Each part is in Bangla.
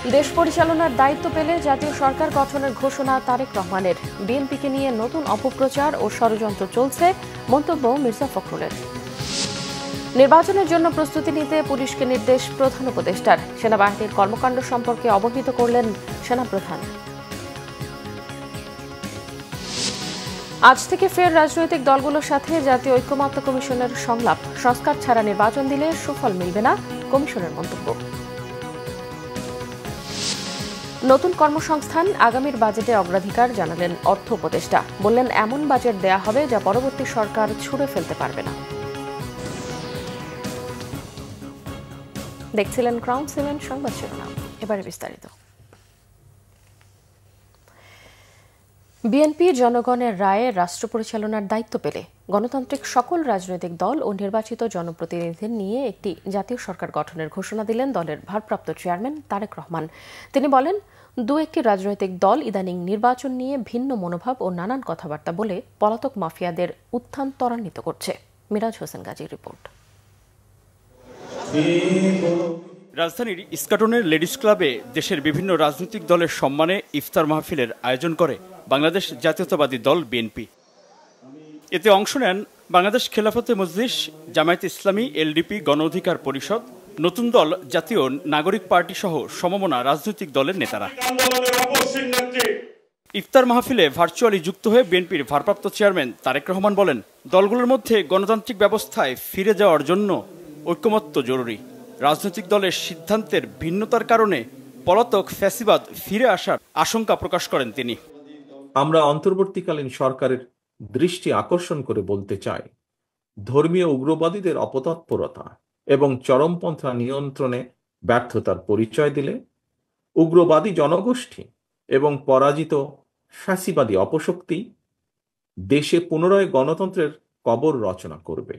দেশ পরিচালনার দায়িত্ব পেলে জাতীয় সরকার গঠনের ঘোষণা তারেক রহমানের। বিএনপিকে নিয়ে নতুন অপপ্রচার ও ষড়যন্ত্র চলছে, মন্তব্য মির্জা ফখরুলের। নির্বাচনের জন্য প্রস্তুতি নিতে পুলিশকে নির্দেশ প্রধান উপদেষ্টার। সেনাবাহিনীর কর্মকাণ্ড সম্পর্কে অবহিত করলেন সেনাপ্রধান। আজ থেকে ফের রাজনৈতিক দলগুলোর সাথে জাতীয় ঐক্যমত্য কমিশনের সংলাপ। সংস্কার ছাড়া নির্বাচন দিলে সুফল মিলবে না, কমিশনের মন্তব্য। নতুন কর্মসংস্থান আগামীর বাজেটে অগ্রাধিকার জানালেন অর্থ উপদেষ্টা। বললেন, এমন বাজেট দেয়া হবে যা পরবর্তী সরকার ছুঁড়ে ফেলতে পারবে না। দেখছিলেন ক্রাউন সিমেন্ট সংবাদ শিরোনাম, এবারে বিস্তারিত। বিএনপি জনগণের রায়ে রাষ্ট্র পরিচালনার দায়িত্ব পেলে গণতান্ত্রিক সকল রাজনৈতিক দল ও নির্বাচিত জনপ্রতিনিধিদের নিয়ে একটি জাতীয় সরকার গঠনের ঘোষণা দিলেন দলের ভারপ্রাপ্ত চেয়ারম্যান তারেক রহমান। তিনি বলেন, দু একটি রাজনৈতিক দল ইদানিং নির্বাচন নিয়ে ভিন্ন মনোভাব ও নানান কথাবার্তা বলে পলাতক মাফিয়াদের উত্থান ত্বরান্বিত করছে। মিরাজ হোসেন গাজীর রিপোর্ট। রাজধানীর ইস্কাটনের লেডিস ক্লাবে দেশের বিভিন্ন রাজনৈতিক দলের সম্মানে ইফতার মাহফিলের আয়োজন করে বাংলাদেশ জাতীয়তাবাদী দল বিএনপি। এতে অংশ নেন বাংলাদেশ খেলাফতে মজলিস, জামায়াতে ইসলামী, এলডিপি, গণ অধিকার পরিষদ, নতুন দল, জাতীয় নাগরিক পার্টি সহ সমমনা রাজনৈতিক দলের নেতারা। ইফতার মাহফিলে ভার্চুয়ালি যুক্ত হয়ে বিএনপির ভারপ্রাপ্ত চেয়ারম্যান তারেক রহমান বলেন, দলগুলোর মধ্যে গণতান্ত্রিক ব্যবস্থায় ফিরে যাওয়ার জন্য ঐকমত্য জরুরি। রাজনৈতিক দলের সিদ্ধান্তের ভিন্নতার কারণে পলাতক ফ্যাসিবাদ ফিরে আসার আশঙ্কা প্রকাশ করেন তিনি। আমরা অন্তর্বর্তীকালীন সরকারের দৃষ্টি আকর্ষণ করে বলতে চাই, ধর্মীয় উগ্রবাদীদের অপতৎপরতা এবং চরমপন্থা নিয়ন্ত্রণে ব্যর্থতার পরিচয় দিলে উগ্রবাদী জনগোষ্ঠী এবং পরাজিত ফ্যাসিবাদী অপশক্তি দেশে পুনরায় গণতন্ত্রের কবর রচনা করবে।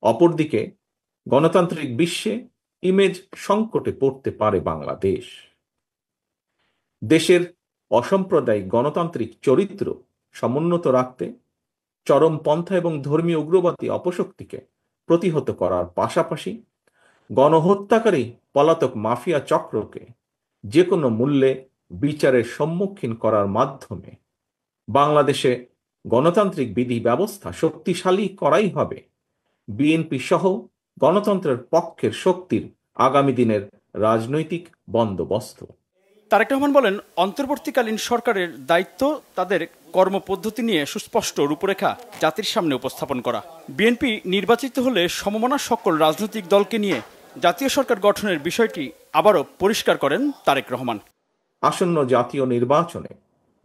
অপরদিকে গণতান্ত্রিক বিশ্বে ইমেজ সংকটে পড়তে পারে বাংলাদেশ। দেশের অসাম্প্রদায়িক গণতান্ত্রিক চরিত্র সমুন্নত রাখতে চরমপন্থা এবং ধর্মীয় উগ্রবাদী অপশক্তিকে প্রতিহত করার পাশাপাশি গণহত্যাকারী পলাতক মাফিয়া চক্রকে যে কোনো মূল্যে বিচারের সম্মুখীন করার মাধ্যমে বাংলাদেশে গণতান্ত্রিক বিধি ব্যবস্থা শক্তিশালী করাই হবে বিএনপি সহ গণতন্ত্রের পক্ষের শক্তির আগামী দিনের রাজনৈতিক বন্দোবস্ত। তারেক রহমান বলেন, অন্তর্বর্তীকালীন সরকারের দায়িত্ব তাদের কর্মপদ্ধতি নিয়ে সুস্পষ্ট রূপরেখা জাতির সামনে উপস্থাপন করা। বিএনপি নির্বাচিত হলে সমমনা সকল রাজনৈতিক দলকে নিয়ে জাতীয় সরকার গঠনের বিষয়টি আবারও পরিষ্কার করেন তারেক রহমান। আসন্ন জাতীয় নির্বাচনে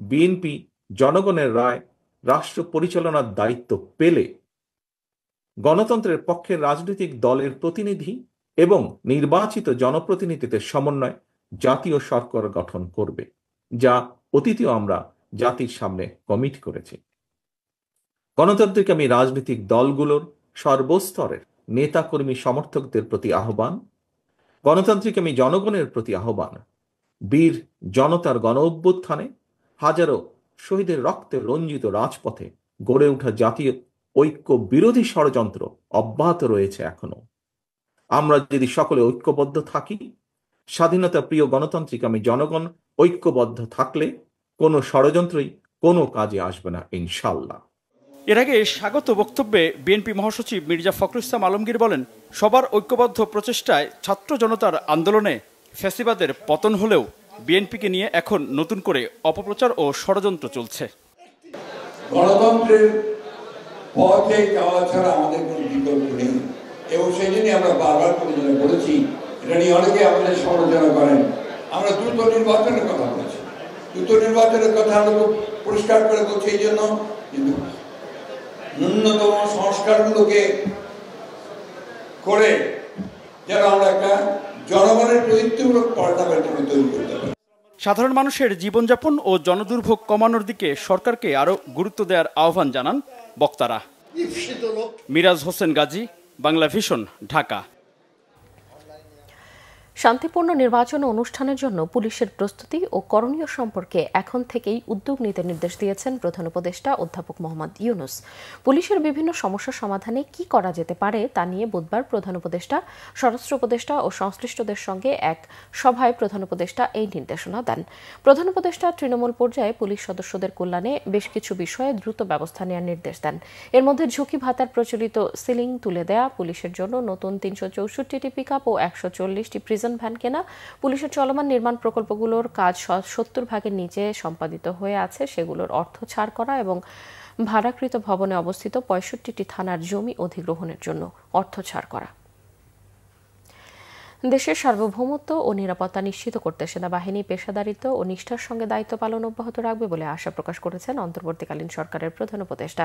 বিএনপি জনগণের রায় রাষ্ট্র পরিচালনার দায়িত্ব পেলে গণতন্ত্রের পক্ষের রাজনৈতিক দলের প্রতিনিধি এবং নির্বাচিত জনপ্রতিনিধিদের সমন্বয়ে জাতীয় সরকার গঠন করবে, যা অতীতেও আমরা জাতির সামনে কমিট করেছি। গণতান্ত্রিক রাজনৈতিক দলগুলোর সর্বস্তরের নেতাকর্মী সমর্থকদের প্রতি আহ্বান, গণতান্ত্রিক জনগণের প্রতি আহ্বান, বীর জনতার গণ অভ্যুত্থানে হাজারো শহীদের রক্তে রঞ্জিত রাজপথে গড়ে ওঠা জাতীয় ঐক্য বিরোধী ষড়যন্ত্র অব্যাহত রয়েছে এখনো। আমরা যদি সকলে ঐক্যবদ্ধ থাকি, স্বাধীনতা প্রিয় গণতান্ত্রিক জনগণ ঐক্যবদ্ধ থাকলে কোনো ষড়যন্ত্রই কোনো কাজে আসবে না, ইনশাল্লাহ। এর আগে স্বাগত বক্তব্যে বিএনপি মহাসচিব মির্জা ফখরুল ইসলাম আলমগীর বলেন, সবার ঐক্যবদ্ধ প্রচেষ্টায় ছাত্র জনতার আন্দোলনে ফ্যাসিবাদের পতন হলেও বিএনপিকে নিয়ে এখন নতুন করে অপপ্রচার ও ষড়যন্ত্র চলছে। গণতন্ত্রের পথে যাওয়া ছাড়া আমাদের কোনো বিকল্প নেই এবং সেই জন্যই আমরা বারবার করে বলেছি, এটা নিয়ে অনেকে আমাদের সমালোচনা করেন। আমরা দ্রুত নির্বাচনের কথা বলছি, দ্রুত নির্বাচনের কথা আমরা পরিষ্কার করে বলছি এই জন্য, কিন্তু ন্যূনতম সংস্কারগুলোকে করে যেন আমরা একটা জনগণের প্রযুক্তিমূলক পাল্টাপাল্ট তৈরি করতে পারি। সাধারণ মানুষের জীবনযাপন ও জনদুর্ভোগ কমানোর দিকে সরকারকে আরও গুরুত্ব দেওয়ার আহ্বান জানান বক্তারা। মিরাজ হোসেন গাজী, বাংলা ভিশন, ঢাকা। শান্তিপূর্ণ নির্বাচন অনুষ্ঠানের জন্য পুলিশের প্রস্তুতি ও করণীয় সম্পর্কে এখন থেকেই উদ্যোগ নিতে নির্দেশ দিয়েছেন প্রধান উপদেষ্টা অধ্যাপক মোহাম্মদ ইউনূস। পুলিশের বিভিন্ন সমস্যা সমাধানে কি করা যেতে পারে তা নিয়ে বুধবার প্রধান উপদেষ্টা, স্বরাষ্ট্র উপদেষ্টা ও সংশ্লিষ্টদের সঙ্গে এক সভায় প্রধান উপদেষ্টা এই নির্দেশনা দেন। প্রধান উপদেষ্টা তৃণমূল পর্যায়ে পুলিশ সদস্যদের কল্যাণে বেশ কিছু বিষয়ে দ্রুত ব্যবস্থা নেওয়ার নির্দেশ দেন। এর মধ্যে ঝুঁকি ভাতার প্রচলিত সিলিং তুলে দেয়া, পুলিশের জন্য নতুন ৩৬৪টি পিকআপ ও ১৪০টি প্রিজন ভ্যান কেনা, পুলিশের চলমান নির্মাণ প্রকল্পগুলোর কাজ ৭০ ভাগের নিচে সম্পাদিত হয়ে আছে সেগুলোর অর্থ ছাড় করা এবং ভাড়াকৃত ভবনে অবস্থিত ৬৫টি থানার জমি অধিগ্রহণের জন্য অর্থ ছাড় করা। দেশের সার্বভৌমত্ব ও নিরাপত্তা নিশ্চিত করতে সেনাবাহিনী পেশাদারিত্ব ও নিষ্ঠার সঙ্গে দায়িত্ব পালন অব্যাহত রাখবে বলে আশা প্রকাশ করেছেন অন্তর্বর্তীকালীন সরকারের প্রধান উপদেষ্টা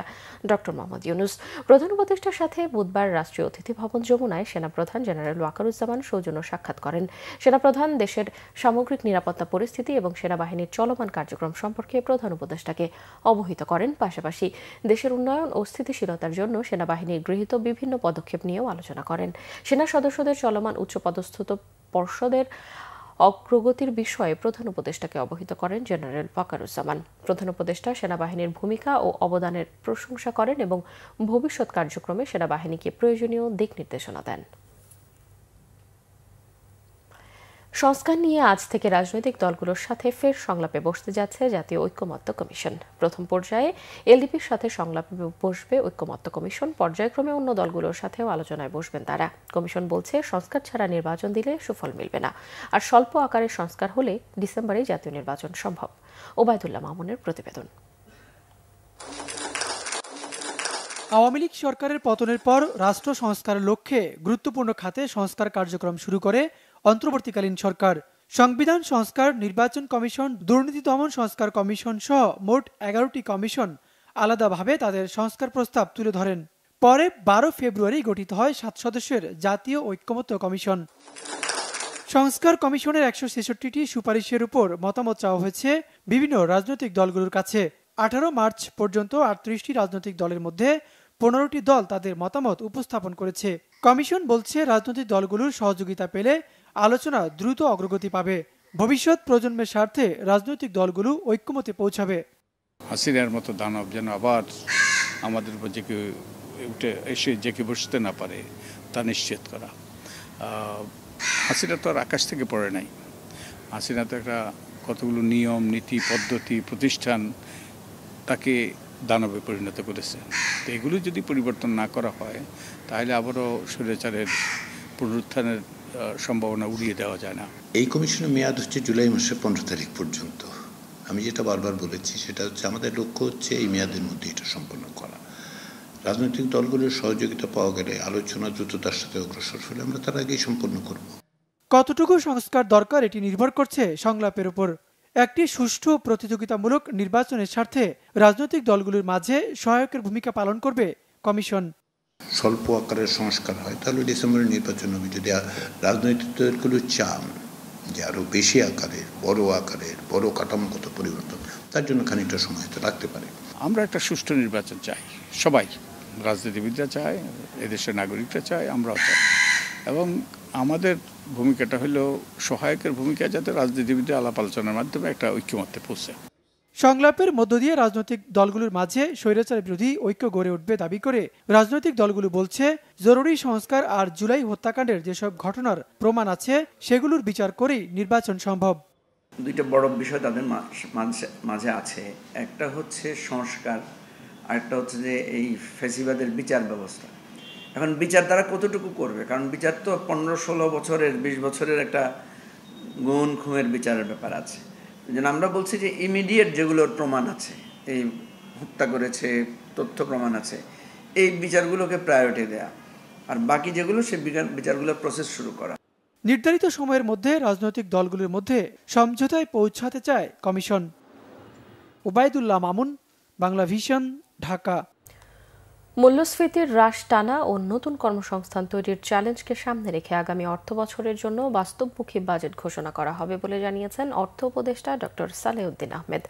ড মোহাম্মদ ইউনূস। প্রধান উপদেষ্টার সাথে বুধবার রাষ্ট্রীয় অতিথি ভবন যমুনায় সেনাপ্রধান জেনারেল ওয়াকারুজ্জামান সৌজন্য সাক্ষাৎ করেন। সেনাপ্রধান দেশের সামগ্রিক নিরাপত্তা পরিস্থিতি এবং সেনাবাহিনীর চলমান কার্যক্রম সম্পর্কে প্রধান উপদেষ্টাকে অবহিত করেন। পাশাপাশি দেশের উন্নয়ন ও স্থিতিশীলতার জন্য সেনাবাহিনীর গৃহীত বিভিন্ন পদক্ষেপ নিয়েও আলোচনা করেন। সেনা সদস্যদের চলমান উচ্চপদস্থ পর্ষদের অগ্রগতির বিষয়ে প্রধান উপদেষ্টাকে অবহিত করেন জেনারেল ওয়াকারুজ্জামান। প্রধান উপদেষ্টা সেনাবাহিনীর ভূমিকা ও অবদানের প্রশংসা করেন এবং ভবিষ্যৎ কার্যক্রমে সেনাবাহিনীকে প্রয়োজনীয় দিক নির্দেশনা দেন। সংস্কার নিয়ে আজ থেকে রাজনৈতিক দলগুলোর সাথে ফের সংলাপে বসতে যাচ্ছে জাতীয় ঐকমত্য কমিশন। প্রথম পর্যায়ে এলডিপির সাথে সংলাপে বসবে ঐকমত্য কমিশন। পর্যায়ক্রমে অন্য দলগুলোর সাথেও আলোচনায় বসবেন তারা। কমিশন বলছে, সংস্কার ছাড়া নির্বাচন দিলে সুফল মিলবে না, আর স্বল্প আকারের সংস্কার হলে ডিসেম্বরেই জাতীয় নির্বাচন সম্ভব। ওবায়দুল্লাহ মামুনের প্রতিবেদন। আওয়ামী লীগ সরকারের পতনের পর রাষ্ট্র সংস্কারের লক্ষ্যে গুরুত্বপূর্ণ খাতে সংস্কার কার্যক্রম শুরু করে অন্তর্বর্তীকালীন সরকার। সংবিধান সংস্কার, নির্বাচন কমিশন, দুর্নীতি দমন সংস্কার কমিশন সহ মোট ১১টি কমিশন আলাদাভাবে তাদের সংস্কার প্রস্তাব তুলে ধরেন। পরে ১২ ফেব্রুয়ারি গঠিত হয় ৭ সদস্যের জাতীয় ঐকমত্য কমিশন। সংস্কার কমিশনের ১৬৬টি সুপারিশের উপর মতামত চাওয়া হয়েছে বিভিন্ন রাজনৈতিক দলগুলোর কাছে। ১৮ মার্চ পর্যন্ত ৩৮টি রাজনৈতিক দলের মধ্যে ১৫টি দল তাদের মতামত উপস্থাপন করেছে। কমিশন বলছে, রাজনৈতিক দলগুলোর সহযোগিতা পেলে আলোচনা দ্রুত অগ্রগতি পাবে। ভবিষ্যৎ প্রজন্মের স্বার্থে রাজনৈতিক দলগুলো ঐক্যমতে পৌঁছাবে। হাসিনার মতো দানব যেন আবার আমাদের উপর এসে জেঁকে বসতে না পারে তা নিশ্চিত করা। হাসিনা তো আর আকাশ থেকে পড়ে নাই। হাসিনা তো একটা কতগুলো নিয়ম, নীতি, পদ্ধতি, প্রতিষ্ঠান তাকে দানবে পরিণত করেছে। তো এগুলো যদি পরিবর্তন না করা হয় তাহলে আবারও স্বৈরাচারের পুনরুত্থানের সম্ভাবনা উড়িয়ে দেওয়া যায় না। এই কমিশনের মেয়াদ হচ্ছে জুলাই মাসের 15 তারিখ পর্যন্ত। আমি যেটা বারবার বলেছি সেটা হচ্ছে আমাদের লক্ষ্য হচ্ছে এই মেয়াদের মধ্যে এটা সম্পন্ন করা। রাজনৈতিক দলগুলোর সহযোগিতা পাওয়া গেলে আলোচনা দ্রুততার সাথে অগ্রসর হলে আমরা তার আগেই সম্পন্ন করব। কতটুকু সংস্কার দরকার এটি নির্ভর করছে সংলাপের উপর। একটি সুষ্ঠু প্রতিযোগিতামূলক নির্বাচনের স্বার্থে রাজনৈতিক দলগুলোর মাঝে সহায়কের ভূমিকা পালন করবে কমিশন। স্বল্প আকারের সংস্কার হয় তাহলে ডিসেম্বরের নির্বাচন হবে। যদি রাজনৈতিক দলগুলো চান যে আরো বেশি আকারের, বড় কাঠামোগত পরিবর্তন, তার জন্য খানিকটা সময় তো লাগতে পারে। আমরা একটা সুষ্ঠু নির্বাচন চাই, সবাই, রাজনীতিবিদরা চায়, এদেশের নাগরিকরা চায়, আমরাও চাই। এবং আমাদের ভূমিকাটা হলো সহায়কের ভূমিকা, যাতে রাজনীতিবিদরা আলাপ আলোচনার মাধ্যমে একটা ঐক্যমত্যে পৌঁছে। সংলাপের মধ্য দিয়ে রাজনৈতিক দলগুলোর মাঝে স্বৈরাচার বিরোধী ঐক্য গড়ে উঠবে দাবি করে রাজনৈতিক দলগুলো বলছে, জরুরি সংস্কার আর জুলাই হত্যাকাণ্ডের যেসব ঘটনার প্রমাণ আছে সেগুলোর বিচার করেই নির্বাচন সম্ভব। দুইটা বড় বিষয় তাদের মাঝে আছে। একটা হচ্ছে সংস্কার, আরেকটা হচ্ছে যে এই ফ্যাসিবাদের বিচার ব্যবস্থা। এখন বিচার তারা কতটুকু করবে, কারণ বিচার তো 15-16 বছরের, 20 বছরের একটা গুণ খুনের বিচারের ব্যাপার আছে। যেন আমরা বলছি যে ইমিডিয়েট যেগুলোর প্রমাণ আছে, এই হত্যা করেছে, তথ্য প্রমাণ আছে, এই বিচারগুলোকে প্রায়োরিটি দেয়া, আর বাকি যেগুলো সে বিচারগুলোর প্রসেস শুরু করা। নির্ধারিত সময়ের মধ্যে রাজনৈতিক দলগুলোর মধ্যে সমঝোতায় পৌঁছাতে চায় কমিশন। ওবায়দুল্লাহ মামুন, বাংলা ভিশন, ঢাকা। মূল্যস্ফীতির হ্রাস টানা ও নতুন কর্মসংস্থান তৈরির চ্যালেঞ্জকে সামনে রেখে আগামী অর্থবছরের জন্য বাস্তবমুখী বাজেট ঘোষণা করা হবে বলে জানিয়েছেন অর্থ উপদেষ্টা ডক্টর সালেউদ্দিন আহমেদ।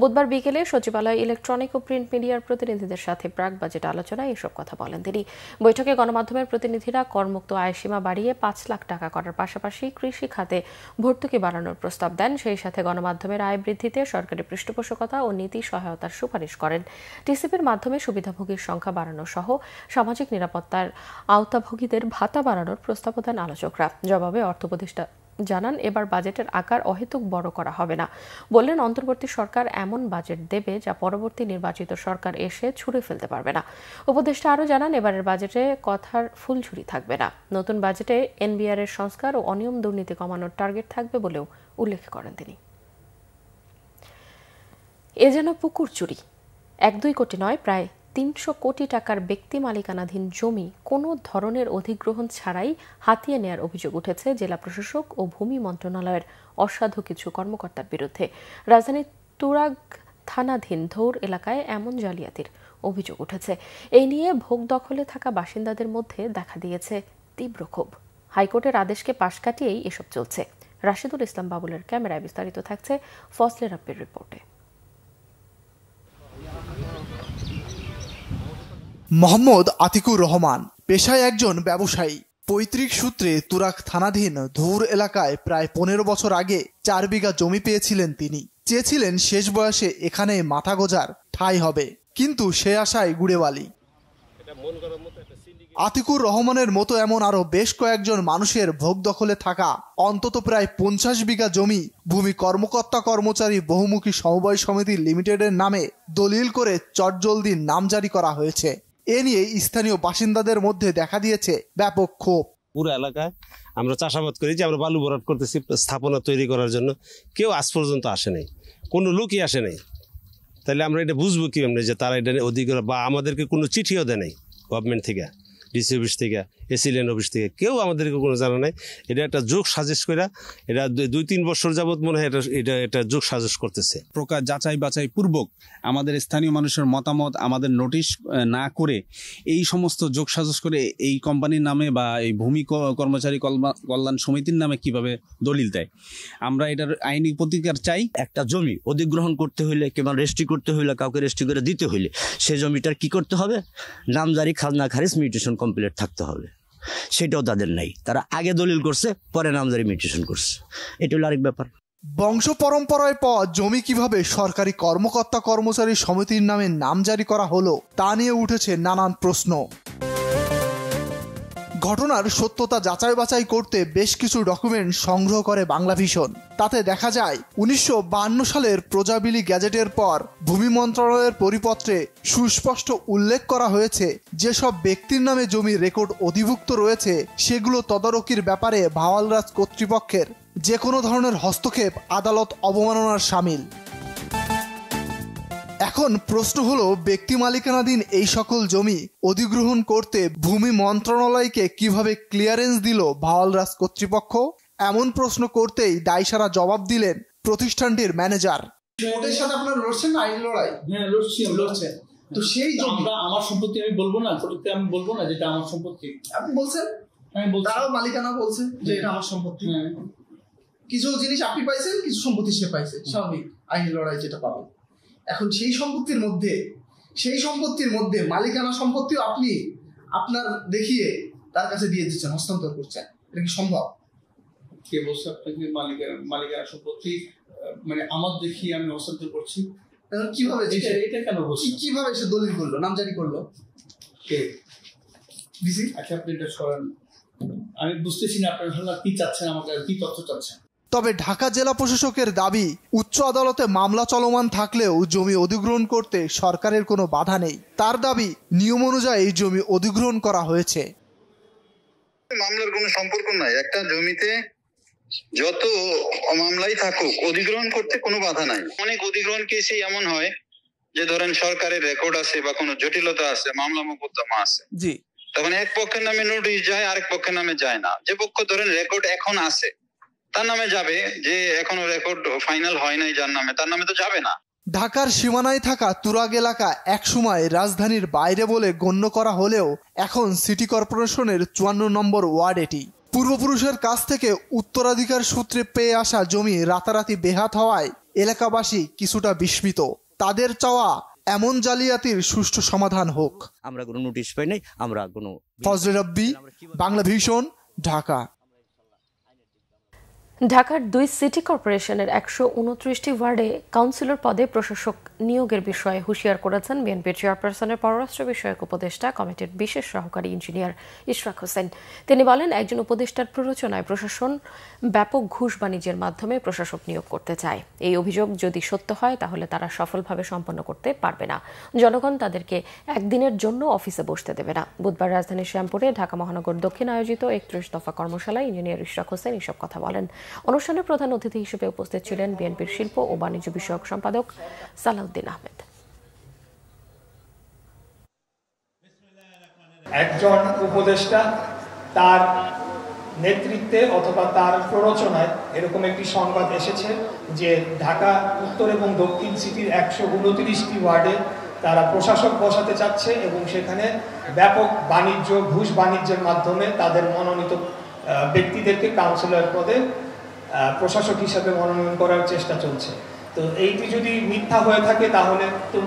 বুধবার বিকেলে সচিবালয় ইলেকট্রনিক ও প্রিন্ট মিডিয়ার প্রতিনিধিদের সাথে প্রাক বাজেট আলোচনায় এসব কথা বলেন তিনি। বৈঠকে গণমাধ্যমের প্রতিনিধিরা করমুক্ত আয়সীমা বাড়িয়ে ৫ লাখ টাকা করার পাশাপাশি কৃষি খাতে ভর্তুকি বাড়ানোর প্রস্তাব দেন। সেই সাথে গণমাধ্যমের আয় বৃদ্ধিতে সরকারি পৃষ্ঠপোষকতা ও নীতি সহায়তার সুপারিশ করেন। টিসিপির মাধ্যমে সুবিধাভোগীর সংখ্যা বাড়ানো সহ সামাজিক নিরাপত্তার আওতাভোগীদের ভাতা বাড়ানোর প্রস্তাব দেন আলোচকরা। জবাবে অর্থ উপদেষ্টা জানান, এবার বাজেটের আকার অহেতুক বড় করা হবে না। বললেন, অন্তর্বর্তী সরকার এমন বাজেট দেবে যা পরবর্তী নির্বাচিত সরকার এসে ছুঁড়ে ফেলতে পারবে না। উপদেষ্টা আরও জানান, এবারের বাজেটে কথার ফুলঝুরি থাকবে না। নতুন বাজেটে এনবিআর এর সংস্কার ও অনিয়ম দুর্নীতি কমানোর টার্গেট থাকবে বলেও উল্লেখ করেন তিনি। এ যেন পুকুর চুরি। 1-2 কোটি নয়, প্রায় 300 কোটি টাকার ব্যক্তি মালিকানাধীন জমি কোনো ধরনের অধিগ্রহণ ছাড়াই হাতিয়ে নেয়ার অভিযোগ উঠেছে জেলা প্রশাসক ও ভূমি মন্ত্রণালয়ের অসাধু কিছু কর্মকর্তার বিরুদ্ধে। রাজধানীর তুরাগ থানাধীন ধৌর এলাকায় এমন জালিয়াতির অভিযোগ উঠেছে। এই নিয়ে ভোগ দখলে থাকা বাসিন্দাদের মধ্যে দেখা দিয়েছে তীব্র ক্ষোভ। হাইকোর্টের আদেশকে পাশ কাটিয়েই এসব চলছে। রাশিদুল ইসলাম বাবুলের ক্যামেরায় বিস্তারিত থাকছে ফজলে রাব্বির রিপোর্টে। মোহাম্মদ আতিকুর রহমান পেশায় একজন ব্যবসায়ী। পৈতৃক সূত্রে তুরাগ থানাধীন ধৌর এলাকায় প্রায় 15 বছর আগে 4 বিঘা জমি পেয়েছিলেন তিনি। চেয়েছিলেন শেষ বয়সে এখানে মাথা গোজার ঠাঁই হবে, কিন্তু সে আশায় গুড়ে বালি। আতিকুর রহমানের মতো এমন আরো বেশ কয়েকজন মানুষের ভোগ দখলে থাকা অন্তত প্রায় 50 বিঘা জমি ভূমি কর্মকর্তা কর্মচারী বহুমুখী সমবায় সমিতি লিমিটেডের নামে দলিল করে চটজলদি নাম জারি করা হয়েছে। এ নিয়ে স্থানীয় বাসিন্দাদের মধ্যে দেখা দিয়েছে ব্যাপক ক্ষোভ। পুরো এলাকায় আমরা চাষাবাদ করি, যে আমরা বালু ভরাট করতেছি স্থাপনা তৈরি করার জন্য, কেউ আজ পর্যন্ত আসে নাই, কোনো লোকই আসে নাই। তাহলে আমরা এটা বুঝবো কি যে তারা এটা অধিকার, বা আমাদেরকে কোনো চিঠিও দেয় নাই গভর্নমেন্ট থেকে, ডিসি অফিস থেকে, এসিলেন অফিস থেকে, কেউ আমাদেরকে কোনো জানা নাই। এটা একটা যোগ সাজেশ করে, এটা 2-3 বছর যাবৎ মনে হয় এটা যোগ সাজেশ করতেছে। প্রকার যাচাই বাছাই পূর্বক আমাদের স্থানীয় মানুষের মতামত আমাদের নোটিশ না করে এই সমস্ত যোগ সাজেশ করে এই কোম্পানির নামে বা এই ভূমি কর্মচারী কল্যাণ সমিতির নামে কিভাবে দলিল দেয়, আমরা এটার আইনি প্রতিকার চাই। একটা জমি অধিগ্রহণ করতে হইলে কিংবা রেজিস্ট্রি করতে হইলে, কাউকে রেজিস্ট্রি করে দিতে হইলে সে জমিটার কি করতে হবে? নামজারি, খাজনা খারিজ, মিউটেশন কমপ্লিট থাকতে হবে। সেটাও তাদের নাই। তারা আগে দলিল করছে, পরে নামজারি মিউটেশন করছে। এটা হলো আরেক ব্যাপার। বংশ পরম্পরায় পাওয়া জমি কিভাবে সরকারি কর্মকর্তা কর্মচারী সমিতির নামে নামজারি করা হলো তা নিয়ে উঠেছে নানান প্রশ্ন। ঘটনার সত্যতা যাচাই বাছাই করতে বেশ কিছু ডকুমেন্ট সংগ্রহ করে বাংলাভিশন। তাতে দেখা যায় 1952 সালের প্রজাবিলি গ্যাজেটের পর ভূমি মন্ত্রণালয়ের পরিপত্রে সুস্পষ্ট উল্লেখ করা হয়েছে যেসব ব্যক্তির নামে জমি রেকর্ড অধিভুক্ত রয়েছে সেগুলো তদারকির ব্যাপারে ভাওয়ালরাজ কর্তৃপক্ষের যে কোনো ধরনের হস্তক্ষেপ আদালত অবমাননার শামিল। এখন প্রশ্ন হলো, ব্যক্তি মালিকানাধীন এই সকল জমি অধিগ্রহণ করতে ভূমি মন্ত্রণালয়কে কিভাবে ক্লিয়ারেন্স দিল ভাওয়ালরাজ কর্তৃপক্ষ? এমন প্রশ্ন করতেই দায়সারা জবাব দিলেন প্রতিষ্ঠানটির ম্যানেজার। কোর্টের সাথে আপনারা লড়ছেন না? আইন লড়াই? হ্যাঁ, লড়ছেন। তো সেই জমি আমার সম্পত্তি, আমি বলবো না, আমি বলবো না যেটা আমার সম্পত্তি। আপনি বলছেন, আমি বলছি, তারাও মালিকানা বলছে যে এটা আমার সম্পত্তি। কিছু জিনিস আপনি পাইছেন, কিছু সম্পত্তি সে পাইছে, স্বাভাবিক আইন লড়াই যেটা পাবে। এখন সেই সম্পত্তির মধ্যে মালিকানা সম্পত্তিও আপনি আপনার দেখিয়ে তার কাছে দিয়ে দিচ্ছেন, হস্তান্তর করছেন। এটা কি সম্ভব? কে বলছে আপনাকে মালিকানা সম্পত্তি মানে আমার দেখিয়ে আমি হস্তান্তর করছি? কিভাবে এটা কেন বলছি? কিভাবে সে দলিল করলো, নামজারি করলো? কে ডিসি? আচ্ছা, আপনি এটা সরান। আমি বুঝতেছি না আপনার কি চাচ্ছেন, আমাকে কি তথ্য চাচ্ছেন। তবে ঢাকা জেলা প্রশাসকের দাবি, উচ্চ আদালতে মামলা চলমান থাকলেও জমি অধিগ্রহণ করতে সরকারের কোনো বাধা নেই। তার দাবি, নিয়ম অনুযায়ী জমি অধিগ্রহণ করা হয়েছে। মামলার কোনো সম্পর্ক নাই। একটা জমিতে যত মামলাই থাকুক, অধিগ্রহণ করতে কোনো বাধা নাই। অনেক অধিগ্রহণ কেসে এমন হয় যে ধরেন সরকারের রেকর্ড আছে বা কোনো জটিলতা আছে, মামলা মোকদ্দমা আছে, জি, তখন এক পক্ষের নামে নোটিশ যায়, আরেক পক্ষের নামে যায় না। যে পক্ষ ধরেন রেকর্ড এখন আছে তার নামে যাবে, যে এখনো রেকর্ড ফাইনাল হয় নাই যার নামে, তার নামে তো যাবে না। ঢাকার সীমানায় থাকা তুরাগ এলাকা একসময় রাজধানীর বাইরে বলে গণ্য করা হলেও এখন সিটি কর্পোরেশনের 54 নম্বর ওয়ার্ড এটি। পূর্বপুরুষের কাছ থেকে উত্তরাধিকার সূত্রে পেয়ে আসা জমি রাতারাতি বেহাত হওয়ায় এলাকাবাসী কিছুটা বিস্মিত। তাদের চাওয়া এমন জালিয়াতির সুষ্ঠু সমাধান হোক। আমরা কোনো নোটিশ পাই নাই, আমরা কোনো। ফজলে রাব্বি, বাংলা ভিশন, ঢাকা। ঢাকার 2 সিটি কর্পোরেশনের 129টি ওয়ার্ডে কাউন্সিলর পদে প্রশাসক নিয়োগের বিষয়ে হুঁশিয়ার করেছেন বিএনপির চেয়ারপারসনের পররাষ্ট্র বিষয়ক উপদেষ্টা কমিটির বিশেষ সহকারী ইঞ্জিনিয়ার ইশরাক হোসেন। তিনি বলেন, একজন উপদেষ্টার প্ররোচনায় প্রশাসন ব্যাপক ঘুষ বাণিজ্যের মাধ্যমে প্রশাসক নিয়োগ করতে চায়। এই অভিযোগ যদি সত্য হয় তাহলে তারা সফলভাবে সম্পন্ন করতে পারবে না। জনগণ তাদেরকে একদিনের জন্য অফিসে বসতে দেবে না। বুধবার রাজধানীর শ্যামপুরে ঢাকা মহানগর দক্ষিণ আয়োজিত 31 দফা কর্মশালায় ইঞ্জিনিয়ার ইশরাক হোসেন এসব কথা বলেন। অনুষ্ঠানে প্রধান অতিথি হিসেবে উপস্থিত ছিলেন বিএনপির শিল্প ও বাণিজ্য বিষয়ক সম্পাদক সালাউদ্দিন আহমেদ। একজন উপদেষ্টা তার নেতৃত্বে অথবা তার প্ররোচনায় এরকম একটি সংবাদ এসেছে যে ঢাকা উত্তর এবং দক্ষিণ সিটির 129টি ওয়ার্ডে তারা প্রশাসক বসাতে চাচ্ছে এবং সেখানে ব্যাপক বাণিজ্য ঘুষ বাণিজ্যের মাধ্যমে তাদের মনোনীত ব্যক্তিদেরকে কাউন্সিলর পদে প্রশাসক হিসাবে মনোনয়ন করার চেষ্টা চলছে। তো এইটি যদি মিথ্যা হয়ে থাকে তাহলে তো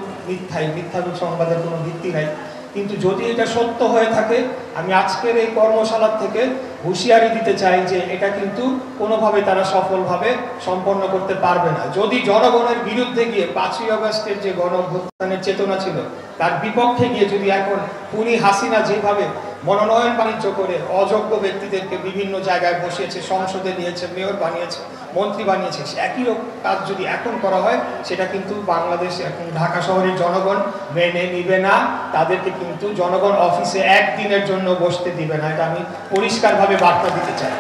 মিথ্যা সংবাদের কোনো ভিত্তি নাই। কিন্তু যদি এটা সত্য হয়ে থাকে, আমি আজকের এই কর্মশালা থেকে হুঁশিয়ারি দিতে চাই যে এটা কিন্তু কোনোভাবে তারা সফলভাবে সম্পন্ন করতে পারবে না। যদি জনগণের বিরুদ্ধে গিয়ে 5ই আগস্টের যে গণঅভ্যুত্থানের চেতনা ছিল তার বিপক্ষে গিয়ে যদি এখন খুনি হাসিনা যেভাবে মনোনয়ন বাণিজ্য করে অযোগ্য ব্যক্তিদেরকে বিভিন্ন জায়গায় বসিয়েছে, সংসদে নিয়েছে, মেয়র বানিয়েছে, মন্ত্রী বানিয়েছে, একই কাজ যদি এখন করা হয় সেটা কিন্তু বাংলাদেশ এখন ঢাকা শহরের জনগণ মেনে নিবে না। তাদেরকে কিন্তু জনগণ অফিসে একদিনের জন্য বসতে দিবে না। এটা আমি পরিষ্কারভাবে বার্তা দিতে চাই।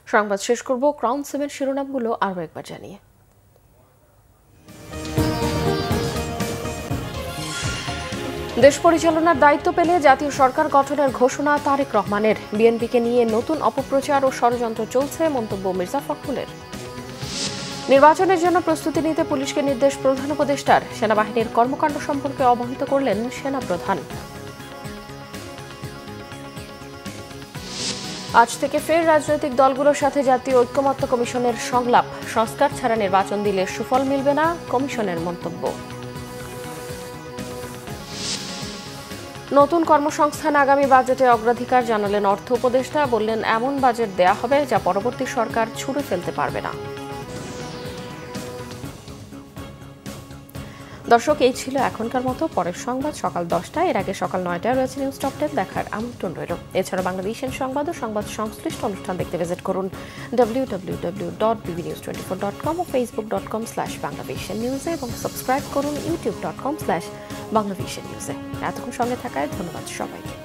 সংবাদ শেষ করব ক্রাউন সিমের শিরোনামগুলো আরও একবার জানিয়ে। দেশ পরিচালনার দায়িত্ব পেলে জাতীয় সরকার গঠনের ঘোষণা তারেক রহমানের। বিএনপিকে নিয়ে নতুন অপপ্রচার ও ষড়যন্ত্র চলছে, মন্তব্য মির্জা ফখরুলের। নির্বাচনের জন্য প্রস্তুতি নিতে পুলিশকে নির্দেশ প্রধান উপদেষ্টার। সেনাবাহিনীর কর্মকাণ্ড সম্পর্কে অবহিত করলেন সেনাপ্রধান। আজ থেকে ফের রাজনৈতিক দলগুলোর সাথে জাতীয় ঐক্যমত্য কমিশনের সংলাপ। সংস্কার ছাড়া নির্বাচন দিলে সুফল মিলবে না, কমিশনের মন্তব্য। নতুন কর্মসংস্থান আগামী বাজেটে অগ্রাধিকার জানালেন অর্থ উপদেষ্টা। বললেন, এমন বাজেট দেয়া হবে যা পরবর্তী সরকার ছুঁড়ে ফেলতে পারবে না। দর্শক, এই ছিল এখনকার মতো। পরের সংবাদ সকাল 10টায়, এর আগে সকাল 9টায় রয়েছে নিউজ টপ 10 দেখার আমন্ত্রণ রইল। এছাড়া বাংলাদেশের সংবাদ ও সংবাদ সংশ্লিষ্ট অনুষ্ঠান দেখতে ভিজিট করুন www.bbnews24.com ও facebook.com/banglavisionnews এবং সাবস্ক্রাইব করুন youtube.com/banglavisionnews। এতক্ষণ সঙ্গে থাকায় ধন্যবাদ সবাইকে।